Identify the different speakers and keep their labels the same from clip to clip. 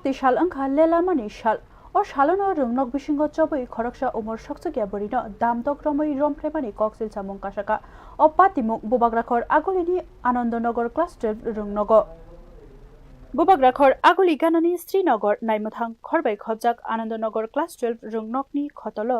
Speaker 1: তিশাল অংখা লেলামানি শাল ও শালন রুংনক বিসিংহ চবই খরকসা উমর সকসকিয়া বরিন দামদক রমই রম্ফ্রেমানি কক্সিল সামং কাসাকা ও পাতিমুং বুবাগ্রাখর আগুলিনি Anandanagar class 12 রুংনগ বুবাগ্রাখর আগুলি গানানি Srinagar নাইমথাং খরবাই খবজাক Anandanagar class 12 রুংনকনি খতল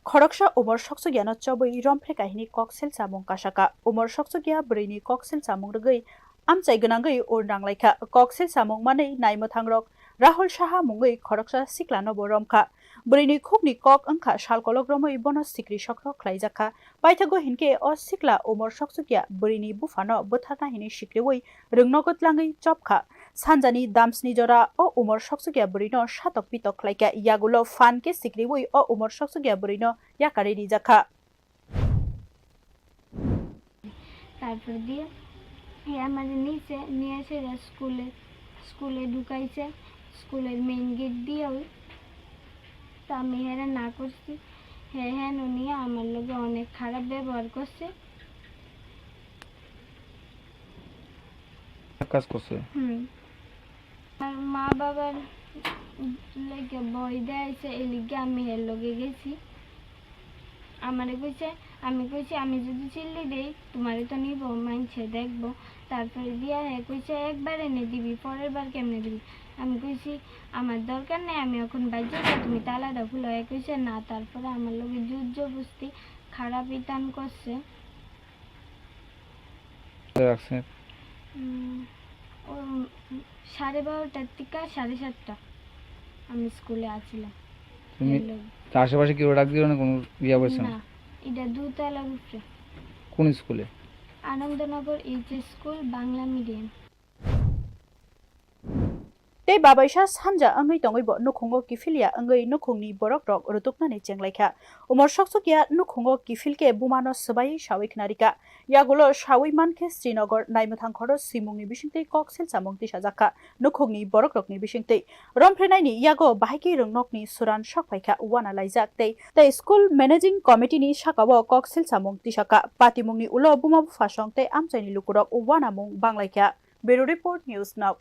Speaker 1: খরকসা Umar সকসকিয়ানো চবই রম্ফ্রে কাহিনী কক্সিল সামং কাসাকা উমর সকসকিয়া বরিনি কক্সিল সামং রগৈ আমচাই গনাঙ্গৈ ওর নাংলাইখা কক্সিল সামং মাनै নাইমথাং rock Rahul Saha মুঙ্গৈ খরকসা সিকলানো বরমখা বরিনি খুবনি cock অংখা শালকলক রমৈ বন সিক্রি সকর খ্লাইজাখা পাইথাগো হিনকে অ সিকলা উমর সকসকিয়া বরিনি বুফানো বথারনা হিনি সিক্রিওই রুংনগত লাঙ্গৈ চপখা সানজানি দামসনি জরা ও উমর সকসকিয়া বরিনো সাতক পিতক খ্লাইকা ইয়াগুলো ফানকে সিক্রিওই ও উমর সকসকিয়া বরিনো ইয়াকারে নিজাখা
Speaker 2: তারপর দিয়ে আমাদের নিচে নিয়ে এসে স্কুলে ঢুকাইছে স্কুলের মেইন গেট দিয়ে তা আমি হেরা না করছি হ্যাঁ নিয়ে আমার লোকে অনেক খারাপ ব্যবহার করছে
Speaker 3: কাজ করছে
Speaker 2: আর মা বাবার লাগে বই দেয়ছে এই লিগে আমি এর লগে গেছি আমারে কইছে আমি যদি চিল্লি দেই তোমারে তো নিব মানছে দেখবো তারপরে দিয়া কইছে একবার এনে দিবি পরের বার কেমনে দিবি আমি কইছি আমার দরকার নেই আমি এখন বাইরে তুমি তালাটা খুলো কইছে না তারপরে আমার লগে জবরদস্তি খারাপ ইতান করছে ও 12:30 থেকে 7:30 আমি স্কুলে আছিলাম
Speaker 3: তুমি আশেপাশে কি ডাক দিও না কোনো ইয়া বলছ
Speaker 2: না এটা দুতলার উপরে
Speaker 3: কোন স্কুলে
Speaker 2: Anandanagar HS school Bangla medium
Speaker 1: Tei babaisa sanja angai tongoi bo nukhungo kifilia angai nukhungni borok rok rutuknani chenglaikha umor soksukya nukhungo kifilke bumano sabai shawi knarika yagulo shawi manke Srinagar naimthang khoro simungni bisingtei koksil samungti sajaka nukhungni borok rokni bisingtei rompherenaini yago bahiki rungnokni suran sokpaikha wana laijak tei school managing committee ni sakawo koksil samungti saka patimungni ulo buma fasong tei amchaini lukurok wana mung banglaikha Bureau Report News Now